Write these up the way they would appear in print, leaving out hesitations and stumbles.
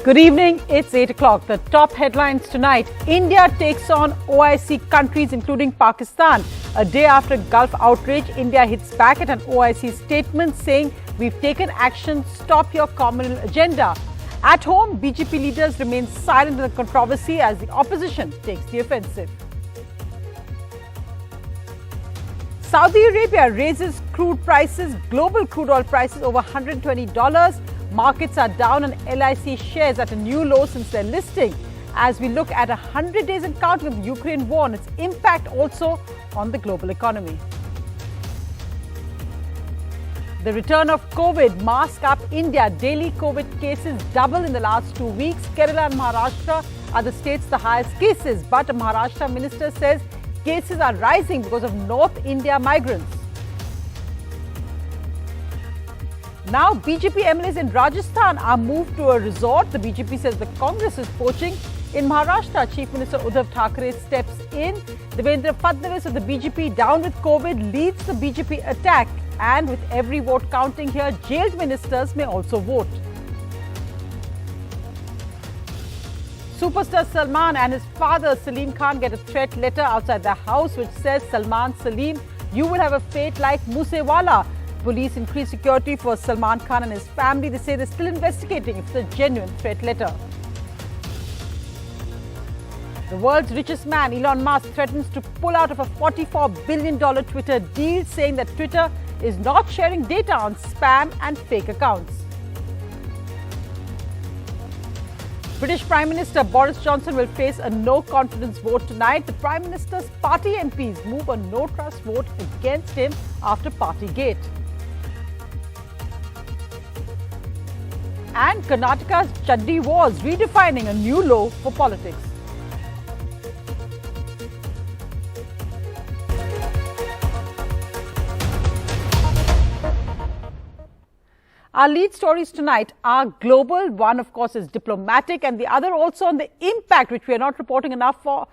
Good evening, it's 8 o'clock. The top headlines tonight. India takes on OIC countries including Pakistan. A day after Gulf outrage, India hits back at an OIC statement saying, "We've taken action, stop your communal agenda." At home, BJP leaders remain silent in the controversy as the opposition takes the offensive. Saudi Arabia raises crude prices, global crude oil prices over $120. Markets are down and LIC shares at a new low since their listing. As we look at 100 days and counting of the Ukraine war and its impact also on the global economy. The return of COVID, mask up India. Daily COVID cases double in the last 2 weeks. Kerala and Maharashtra are the states the highest cases. But a Maharashtra minister says cases are rising because of North India migrants. Now, BJP MLAs in Rajasthan are moved to a resort. The BJP says the Congress is poaching. In Maharashtra, Chief Minister Uddhav Thackeray steps in. Devendra Fadnavis of the BJP, down with COVID, leads the BJP attack. And with every vote counting here, jailed ministers may also vote. Superstar Salman and his father Salim Khan get a threat letter outside their house which says, "Salman, Salim, you will have a fate like Moosewala." Police increased security for Salman Khan and his family. They say they're still investigating if it's a genuine threat letter. The world's richest man, Elon Musk, threatens to pull out of a $44 billion Twitter deal, saying that Twitter is not sharing data on spam and fake accounts. British Prime Minister Boris Johnson will face a no-confidence vote tonight. The Prime Minister's party MPs move a no-trust vote against him after Partygate. And Karnataka's Chaddi wars redefining a new low for politics. Our lead stories tonight are global. One, of course, is diplomatic, and the other also on the impact, which we are not reporting enough for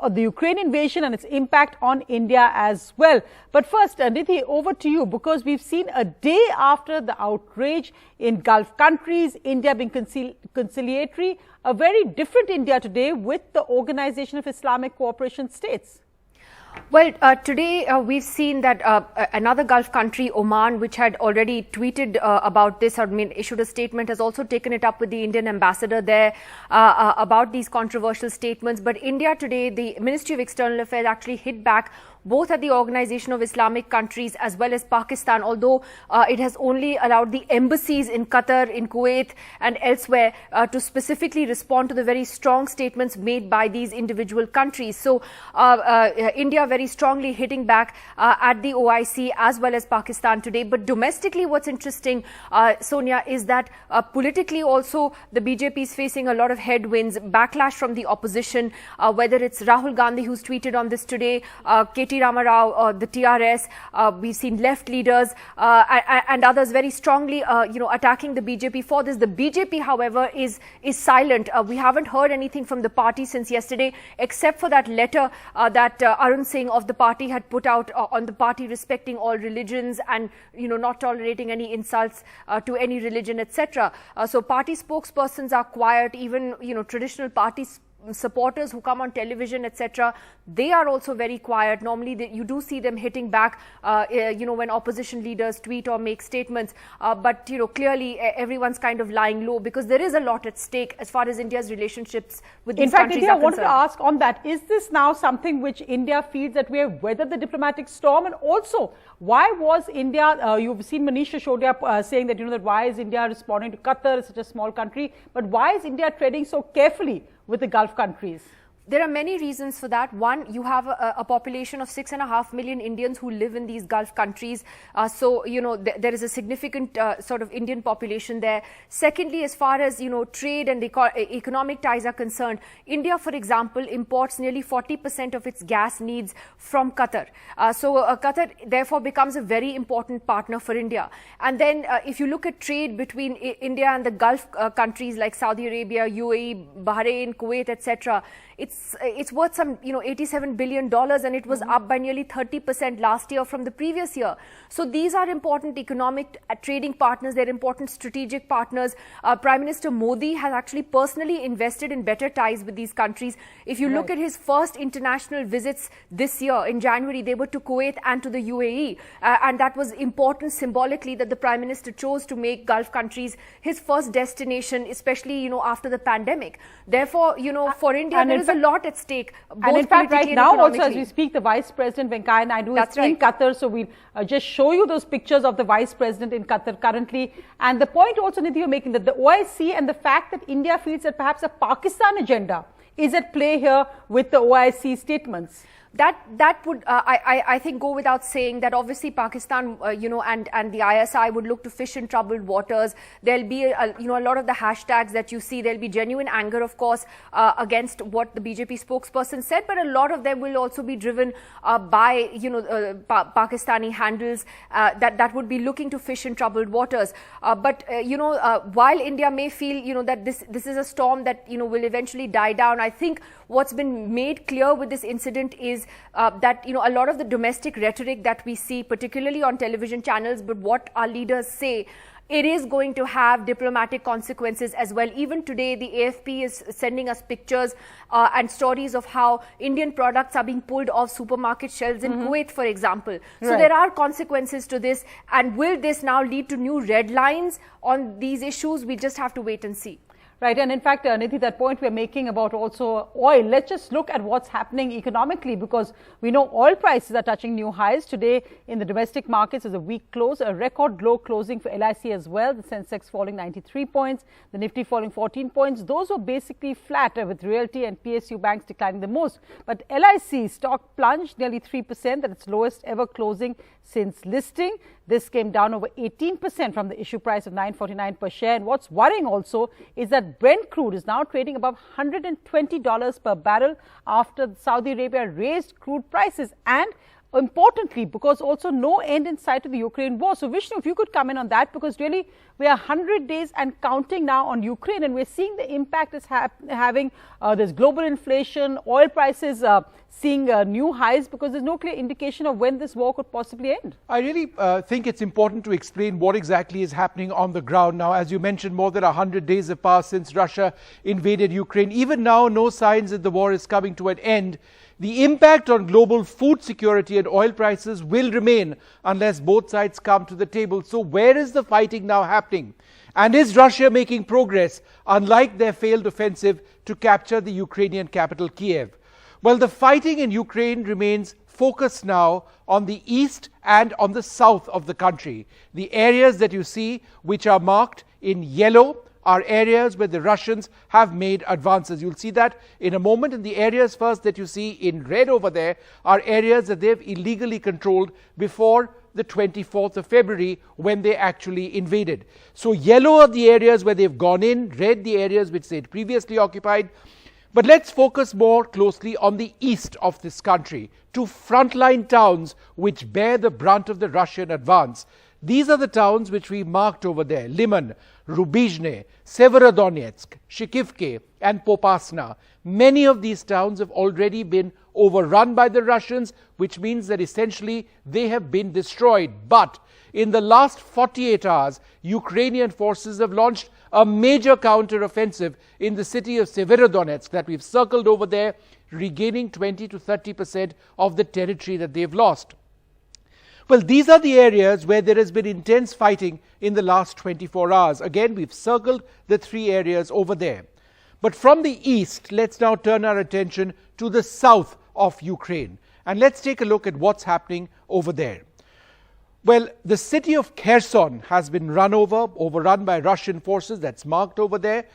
the Ukraine invasion and its impact on India as well. But first, Nidhi, over to you, because we've seen a day after the outrage in Gulf countries, India being conciliatory, a very different India today with the Organization of Islamic Cooperation States. Well, today we've seen that another Gulf country, Oman, which had already tweeted about this, or issued a statement, has also taken it up with the Indian ambassador there about these controversial statements. But India today, the Ministry of External Affairs actually hit back both at the Organization of Islamic Countries as well as Pakistan, although it has only allowed the embassies in Qatar, in Kuwait and elsewhere to specifically respond to the very strong statements made by these individual countries. So India very strongly hitting back at the OIC as well as Pakistan today. But domestically, what's interesting, Sonia, is that politically also the BJP is facing a lot of headwinds, backlash from the opposition, whether it's Rahul Gandhi, who's tweeted on this today, KT Rama Rao, the TRS, we've seen left leaders and others very strongly, attacking the BJP for this. The BJP, however, is silent. We haven't heard anything from the party since yesterday, except for that letter that Arun Singh of the party had put out on the party respecting all religions and, not tolerating any insults to any religion, etc. So party spokespersons are quiet. Even, traditional party supporters who come on television, etc., they are also very quiet. Normally, you do see them hitting back, when opposition leaders tweet or make statements. But, clearly everyone's kind of lying low because there is a lot at stake as far as India's relationships with these countries are concerned. In fact, Nidhi, I wanted to ask on that. Is this now something which India feels that we have weathered the diplomatic storm? And also, why was India, you've seen Manish Sisodiya saying that, that why is India responding to Qatar, such a small country? But why is India treading so carefully with the Gulf countries? There are many reasons for that. One, you have a population of 6.5 million Indians who live in these Gulf countries. So, there is a significant sort of Indian population there. Secondly, as far as, trade and economic ties are concerned, India, for example, imports nearly 40% of its gas needs from Qatar. So Qatar, therefore, becomes a very important partner for India. And then if you look at trade between India and the Gulf countries like Saudi Arabia, UAE, Bahrain, Kuwait, etc., it's it's worth some, $87 billion, and it was up by nearly 30% last year from the previous year. So these are important economic trading partners. They're important strategic partners. Prime Minister Modi has actually personally invested in better ties with these countries. If you look at his first international visits this year in January, they were to Kuwait and to the UAE. And that was important symbolically that the Prime Minister chose to make Gulf countries his first destination, especially, after the pandemic. Therefore, for India, there is a lot at stake. And in fact, right now also as we speak, the Vice President Venkaiah Naidu is in Qatar. So we'll just show you those pictures of the Vice President in Qatar currently. And the point also, Nidhi, you're making that the OIC and the fact that India feels that perhaps a Pakistan agenda is at play here with the OIC statements. That would, I think, go without saying that obviously Pakistan, and the ISI would look to fish in troubled waters. There'll be, a lot of the hashtags that you see. There'll be genuine anger, of course, against what the BJP spokesperson said, but a lot of them will also be driven by, Pakistani handles that would be looking to fish in troubled waters. But while India may feel, that this is a storm that, will eventually die down, I think what's been made clear with this incident is that, a lot of the domestic rhetoric that we see, particularly on television channels, but what our leaders say, it is going to have diplomatic consequences as well. Even today, the AFP is sending us pictures and stories of how Indian products are being pulled off supermarket shelves in Kuwait, for example. So there are consequences to this. And will this now lead to new red lines on these issues? We just have to wait and see. Right. And in fact, Nidhi, that point we're making about also oil, let's just look at what's happening economically, because we know oil prices are touching new highs. Today in the domestic markets is a weak close, a record low closing for LIC as well. The Sensex falling 93 points, the Nifty falling 14 points. Those were basically flat, with Realty and PSU banks declining the most. But LIC stock plunged nearly 3%, at its lowest ever closing since listing. This came down over 18% from the issue price of $9.49 per share. And what's worrying also is that Brent crude is now trading above $120 per barrel after Saudi Arabia raised crude prices. And importantly, because also no end in sight to the Ukraine war. So Vishnu, if you could come in on that, because really we are 100 days and counting now on Ukraine, and we're seeing the impact it's having. There's global inflation, oil prices seeing new highs, because there's no clear indication of when this war could possibly end. I really think it's important to explain what exactly is happening on the ground now. As you mentioned, more than 100 days have passed since Russia invaded Ukraine. Even now, no signs that the war is coming to an end. The impact on global food security and oil prices will remain unless both sides come to the table. So where is the fighting now happening? And is Russia making progress, unlike their failed offensive to capture the Ukrainian capital, Kiev? Well, the fighting in Ukraine remains focused now on the east and on the south of the country. The areas that you see, which are marked in yellow, are areas where the Russians have made advances. You'll see that in a moment. And the areas first that you see in red over there are areas that they've illegally controlled before the 24th of February, when they actually invaded. So yellow are the areas where they've gone in, red the areas which they'd previously occupied. But let's focus more closely on the east of this country, two frontline towns which bear the brunt of the Russian advance. These are the towns which we marked over there: Liman, Rubizhne, Severodonetsk, Shikivke and Popasna. Many of these towns have already been overrun by the Russians, which means that essentially they have been destroyed. But in the last 48 hours, Ukrainian forces have launched a major counter-offensive in the city of Severodonetsk that we've circled over there, regaining 20 to 30% of the territory that they've lost. Well, these are the areas where there has been intense fighting in the last 24 hours. Again, we've circled the three areas over there. But from the east, let's now turn our attention to the south of Ukraine. And let's take a look at what's happening over there. Well, the city of Kherson has been overrun by Russian forces. That's marked over there.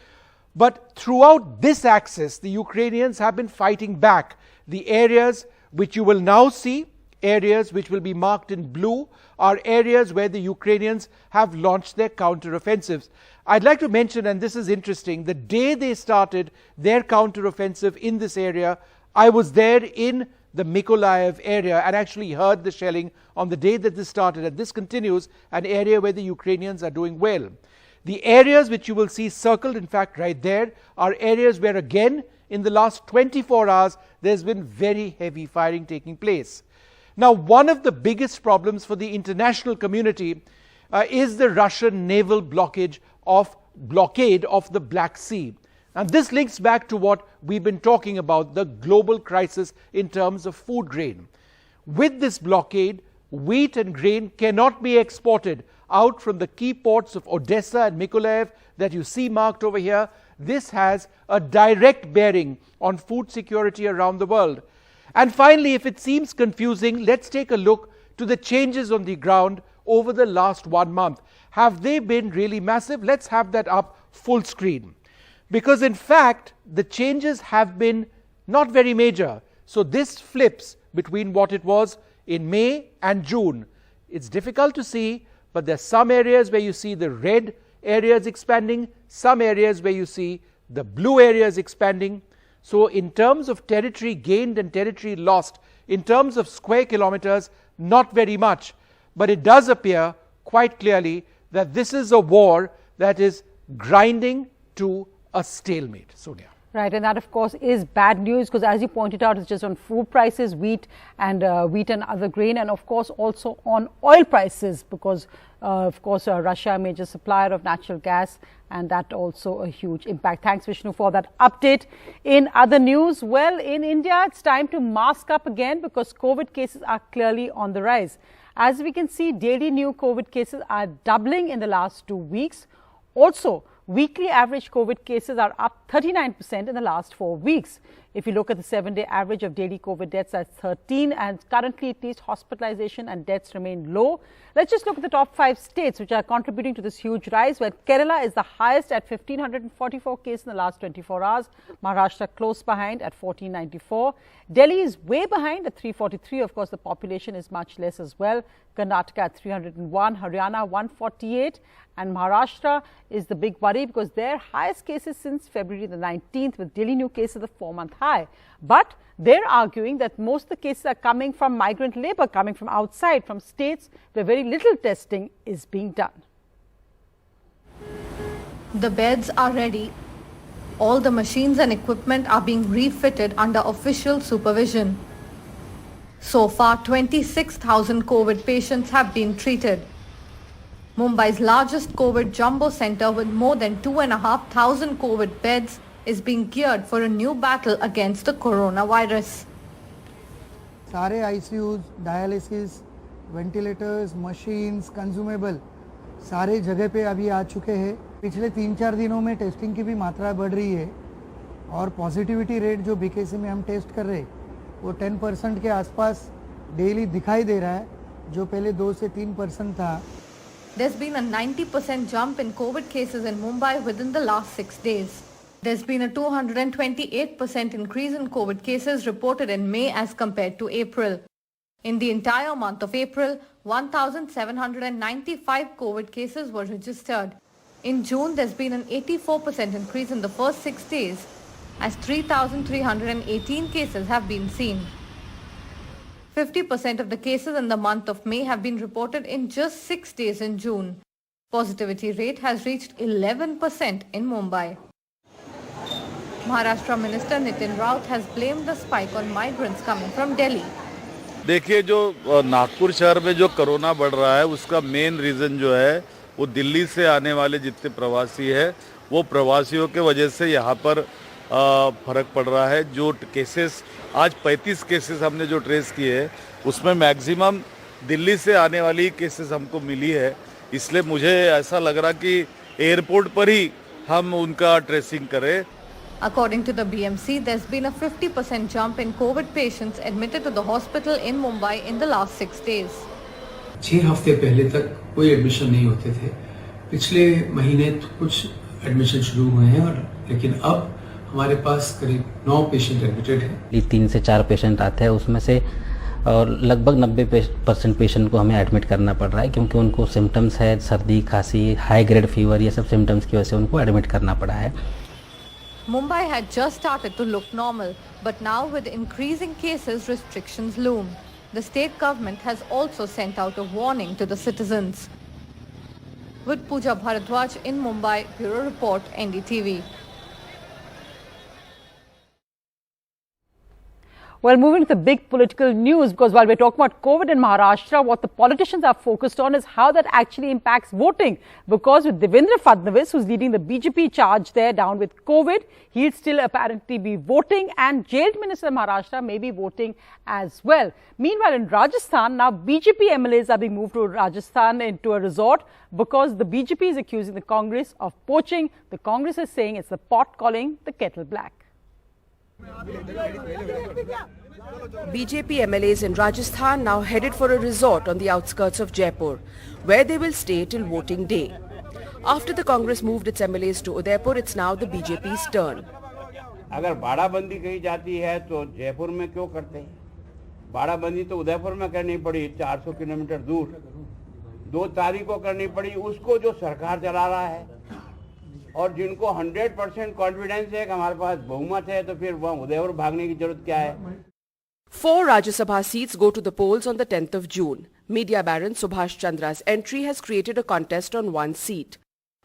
But throughout this axis, the Ukrainians have been fighting back. The areas which you will now see, areas which will be marked in blue, are areas where the Ukrainians have launched their counter-offensives. I'd like to mention, and this is interesting, the day they started their counter-offensive in this area, I was there in the Mykolaiv area and actually heard the shelling on the day that this started. And this continues, an area where the Ukrainians are doing well. The areas which you will see circled, in fact, right there, are areas where again in the last 24 hours, there's been very heavy firing taking place. Now, one of the biggest problems for the international community is the Russian naval blockade of the Black Sea. And this links back to what we've been talking about, the global crisis in terms of food grain. With this blockade, wheat and grain cannot be exported out from the key ports of Odessa and Mykolaiv that you see marked over here. This has a direct bearing on food security around the world. And finally, if it seems confusing, let's take a look to the changes on the ground over the last 1 month. Have they been really massive? Let's have that up full screen. Because in fact, the changes have been not very major. So this flips between what it was in May and June. It's difficult to see, but there's some areas where you see the red areas expanding, some areas where you see the blue areas expanding. So in terms of territory gained and territory lost, in terms of square kilometers, not very much. But it does appear quite clearly that this is a war that is grinding to a stalemate. Sonia. Right, and that of course is bad news, because as you pointed out, it's just on food prices, wheat and other grain, and of course also on oil prices, because of course Russia, a major supplier of natural gas, and that also a huge impact. Thanks, Vishnu, for that update. In other news, well, in India, it's time to mask up again, because COVID cases are clearly on the rise. As we can see, daily new COVID cases are doubling in the last 2 weeks. Also, weekly average COVID cases are up 39% in the last 4 weeks. If you look at the 7-day average of daily COVID deaths, that's 13, and currently at least hospitalization and deaths remain low. Let's just look at the top 5 states which are contributing to this huge rise, where Kerala is the highest at 1,544 cases in the last 24 hours. Maharashtra close behind at 1,494. Delhi is way behind at 343. Of course, the population is much less as well. Karnataka at 301, Haryana 148, and Maharashtra is the big worry, because their highest cases since February the 19th, with daily new cases of 4-month high. But they're arguing that most of the cases are coming from migrant labor, coming from outside, from states where very little testing is being done. The beds are ready. All the machines and equipment are being refitted under official supervision. So far, 26,000 COVID patients have been treated. Mumbai's largest COVID jumbo center with more than 2,500 COVID beds is being geared for a new battle against the coronavirus. सारे ICUs, dialysis, ventilators, machines, consumable सारे जगह पे अभी आ चुके हैं। पिछले 3-4 दिनों में टेस्टिंग की भी मात्रा बढ़ रही है, और पॉजिटिविटी रेट जो बीकेसी में हम टेस्ट कर रहे हैं वो 10% के आसपास डेली दिखाई दे रहा है, जो पहले 2 से 3% था। There's been a 90% jump in COVID cases in Mumbai within the last 6 days. There's been a 228% increase in COVID cases reported in May as compared to April. In the entire month of April, 1,795 COVID cases were registered. In June, there's been an 84% increase in the first 6 days, as 3,318 cases have been seen. 50% of the cases in the month of May have been reported in just 6 days in June. Positivity rate has reached 11% in Mumbai. Maharashtra Minister Nitin Raut has blamed the spike on migrants coming from Delhi. देखिए, जो नागपुर शहर में जो corona बढ़ रहा है उसका main reason जो है वो दिल्ली से आने वाले जितने प्रवासी है, वो प्रवासियों के वजह से यहाँ पर फर्क पड़ रहा है। जो केसेस आज 35 केसेस हमने जो ट्रेस किए हैं उसमें मैक्सिमम दिल्ली से आने वाली केसेस हमको मिली है, इसलिए मुझे ऐसा लग रहा कि एयरपोर्ट पर ही हम उनका ट्रेसिंग करें। According to the BMC, there's been a 50% jump in COVID patients admitted to the hospital in Mumbai in the last 6 days. 6 हफ्ते पहले तक कोई एडमिशन नहीं होते थे। पिछले महीने कुछ एडमिशन शुरू हुए हैं, और लेकिन अब हमारे पास करीब 9 पेशेंट एडमिटेड हैं। 3 से 4 पेशेंट आते हैं, उसमें से और लगभग 90% पेशेंट को हमें एडमिट करना पड़ रहा है, क्योंकि उनको सिम्टम्स है, सर्दी, खांसी, हाई ग्रेड फीवर, ये सब सिम्टम्स की वजह से उनको एडमिट करना पड़ा है। Mumbai had just started to look normal, but now with increasing cases, restrictions loom. The state government has also sent out a warning to the citizens. With Pooja Bharadwaj in Mumbai, Bureau Report, NDTV. Well, moving to the big political news, because while we're talking about COVID in Maharashtra, what the politicians are focused on is how that actually impacts voting. Because with Devendra Fadnavis, who's leading the BJP charge there down with COVID, he'll still apparently be voting, and jailed Minister of Maharashtra may be voting as well. Meanwhile, in Rajasthan, now BJP MLAs are being moved to Rajasthan into a resort because the BJP is accusing the Congress of poaching. The Congress is saying it's the pot calling the kettle black. BJP MLAs in Rajasthan now headed for a resort on the outskirts of Jaipur, where they will stay till voting day. After the Congress moved its MLAs to Udaipur, it's now the BJP's turn. अगर बाड़ाबंदी कही जाती है तो जयपुर में क्यों करते हैं? बाड़ाबंदी तो उदयपुर में करनी पड़ी 400 किलोमीटर दूर, 2 तारीख को करनी पड़ी, उसको जो सरकार चला रहा है और जिनको 100% कॉन्फिडेंस है कि हमारे पास बहुमत है, तो फिर वहाँ उदयपुर भागने की जरूरत क्या है? 4 Rajya Sabha seats go to the polls on the 10th of June. Media baron Subhash Chandra's entry has created a contest on 1 seat.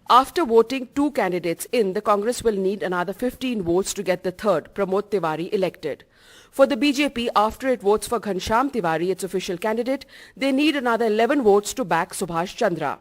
After voting 2 candidates in, the Congress will need another 15 votes to get the third, Pramod Tiwari, elected. For the BJP, after it votes for Ghanshyam Tiwari, its official candidate, they need another 11 votes to back Subhash Chandra.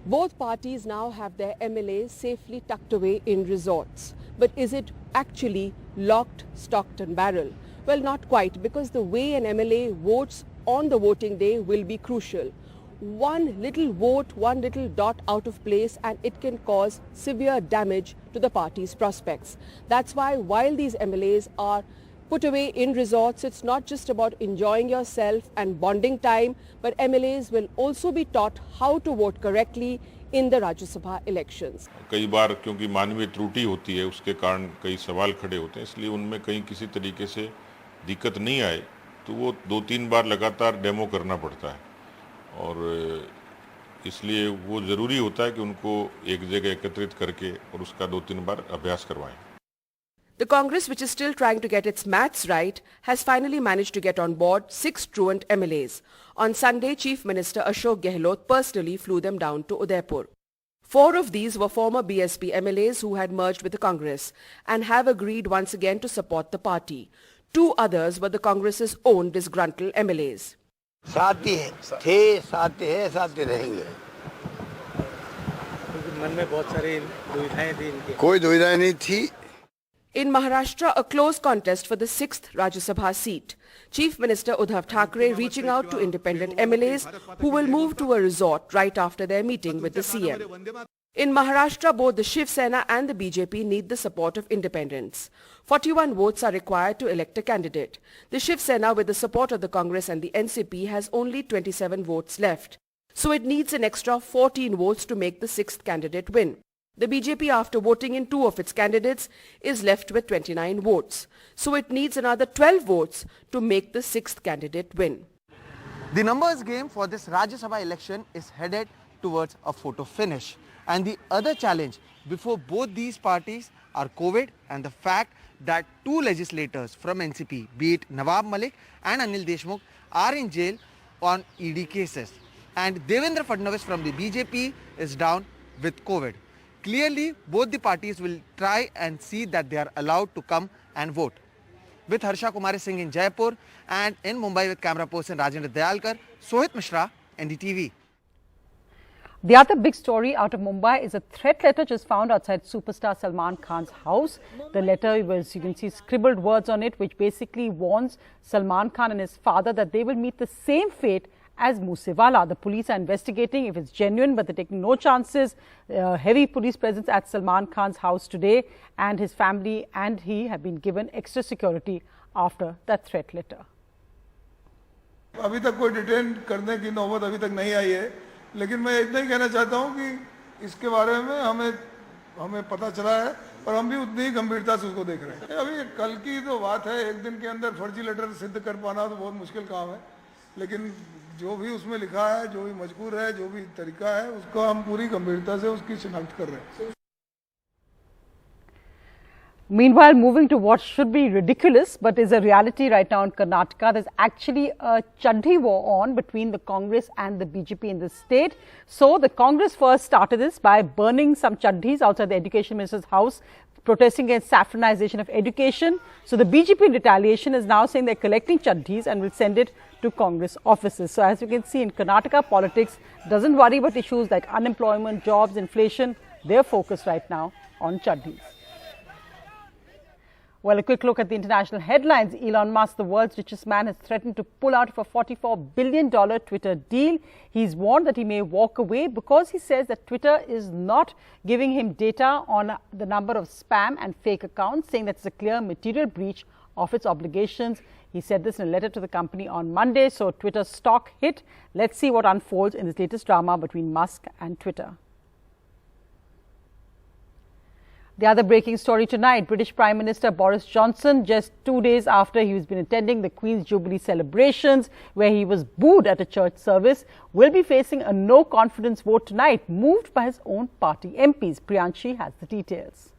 Both parties now have their MLAs safely tucked away in resorts. But is it actually locked, stocked and barrel? Well, not quite, because the way an MLA votes on the voting day will be crucial. One little vote, one little dot out of place, and it can cause severe damage to the party's prospects. That's why while these MLAs are put away in resorts, it's not just about enjoying yourself and bonding time, but MLAs will also be taught how to vote correctly in the Rajya Sabha elections. कई बार क्योंकि मानवीय त्रुटि होती है, उसके कारण कई सवाल खड़े होते हैं, इसलिए उनमें कहीं किसी तरीके से दिक्कत नहीं आए तो वो 2-3 बार लगातार डेमो करना पड़ता है, और इसलिए वो ज़रूरी होता है कि उनको एक जगह एकत्रित करके और उसका 2-3 बार अभ्यास करवाएं. The Congress, which is still trying to get its maths right, has finally managed to get on board 6 truant MLAs. On Sunday, Chief Minister Ashok Gehlot personally flew them down to Udaipur. 4 of these were former BSP MLAs who had merged with the Congress and have agreed once again to support the party. 2 others were the Congress's own disgruntled MLAs. साथी थे, साथ है, साथ रहेंगे. मन में बहुत सारी दुविधाएं थी इनके. कोई दुविधा नहीं थी. In Maharashtra, a close contest for the 6th Rajya Sabha seat. Chief Minister Uddhav Thackeray reaching out to independent MLAs who will move to a resort right after their meeting with the CM. In Maharashtra, both the Shiv Sena and the BJP need the support of independents. 41 votes are required to elect a candidate. The Shiv Sena, with the support of the Congress and the NCP, has only 27 votes left. So it needs an extra 14 votes to make the 6th candidate win. The BJP, after voting in 2 of its candidates, is left with 29 votes. So it needs another 12 votes to make the 6th candidate win. The numbers game for this Rajya Sabha election is headed towards a photo finish. And the other challenge before both these parties are COVID and the fact that 2 legislators from NCP, be it Nawab Malik and Anil Deshmukh, are in jail on ED cases. And Devendra Fadnavis from the BJP is down with COVID. Clearly, both the parties will try and see that they are allowed to come and vote. With Harsha Kumari Singh in Jaipur and in Mumbai with camera person Rajendra Dayalkar, Sohit Mishra, NDTV. The other big story out of Mumbai is a threat letter just found outside superstar Salman Khan's house. The letter, as you can see, scribbled words on it, which basically warns Salman Khan and his father that they will meet the same fate as Moosewala. The police are investigating if it's genuine, but they're taking no chances. Heavy police presence at Salman Khan's house today, and his family and he have been given extra security after that threat letter. अभी तक कोई detain करने की नौबत अभी तक नहीं आई है, लेकिन मैं इतना ही कहना चाहता हूं कि इसके बारे में हमें पता चला है और हम भी उतनी ही गंभीरता से उसको देख रहे हैं. अभी कल की तो बात है, एक दिन के अंदर फर्जी लेटर सिद्ध कर पाना तो बहुत मुश्किल काम है, लेकिन जो भी उसमें लिखा है, जो भी मजकूर है, जो भी तरीका है, उसको हम पूरी गंभीरता से उसकी शिनाख्त कर रहे हैं. Meanwhile, moving to what should be ridiculous but is a reality right now in Karnataka, there's actually a Chaddi war on between the Congress and the BJP in the state. So the Congress first started this by burning some Chaddis outside the Education Minister's house. protesting against saffronization of education. So the BJP in retaliation is now saying they're collecting chaddis and will send it to Congress offices. So as you can see in Karnataka, politics doesn't worry about issues like unemployment, jobs, inflation. They're focused right now on chaddis. Well, a quick look at the international headlines. Elon Musk, the world's richest man, has threatened to pull out of a $44 billion Twitter deal. He's warned that he may walk away because he says that Twitter is not giving him data on the number of spam and fake accounts, saying that it's a clear material breach of its obligations. He said this in a letter to the company on Monday. So Twitter's stock hit. Let's see what unfolds in this latest drama between Musk and Twitter. The other breaking story tonight, British Prime Minister Boris Johnson, just 2 days after he's been attending the Queen's Jubilee celebrations, where he was booed at a church service, will be facing a no-confidence vote tonight, moved by his own party MPs. Priyanshi has the details.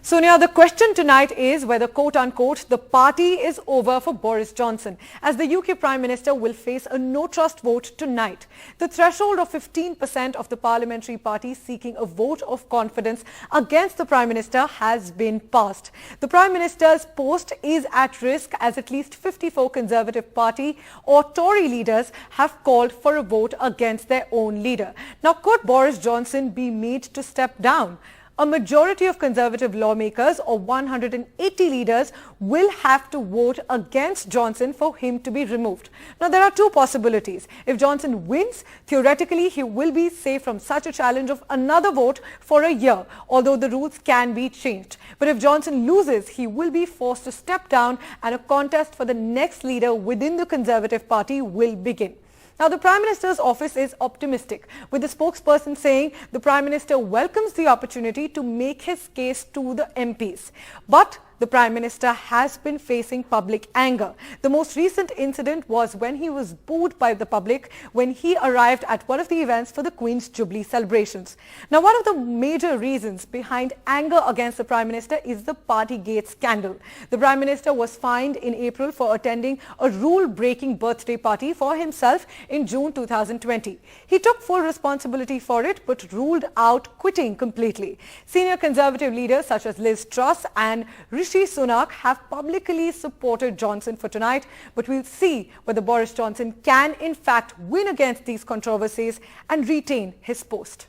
Sonia, the question tonight is whether, quote-unquote, the party is over for Boris Johnson, as the UK Prime Minister will face a no-trust vote tonight. The threshold of 15% of the parliamentary party seeking a vote of confidence against the Prime Minister has been passed. The Prime Minister's post is at risk, as at least 54 Conservative Party or Tory leaders have called for a vote against their own leader. Now, could Boris Johnson be made to step down? A majority of Conservative lawmakers, or 180 leaders, will have to vote against Johnson for him to be removed. Now, there are two possibilities. If Johnson wins, theoretically, he will be safe from such a challenge of another vote for a year, although the rules can be changed. But if Johnson loses, he will be forced to step down, and a contest for the next leader within the Conservative Party will begin. Now, the Prime Minister's office is optimistic, with the spokesperson saying the Prime Minister welcomes the opportunity to make his case to the MPs. But the Prime Minister has been facing public anger. The most recent incident was when he was booed by the public when he arrived at one of the events for the Queen's Jubilee celebrations. Now, one of the major reasons behind anger against the Prime Minister is the Partygate scandal. The Prime Minister was fined in April for attending a rule-breaking birthday party for himself in June 2020. He took full responsibility for it but ruled out quitting completely. Senior Conservative leaders such as Liz Truss and Rishi Sunak have publicly supported Johnson for tonight, but we'll see whether Boris Johnson can in fact win against these controversies and retain his post.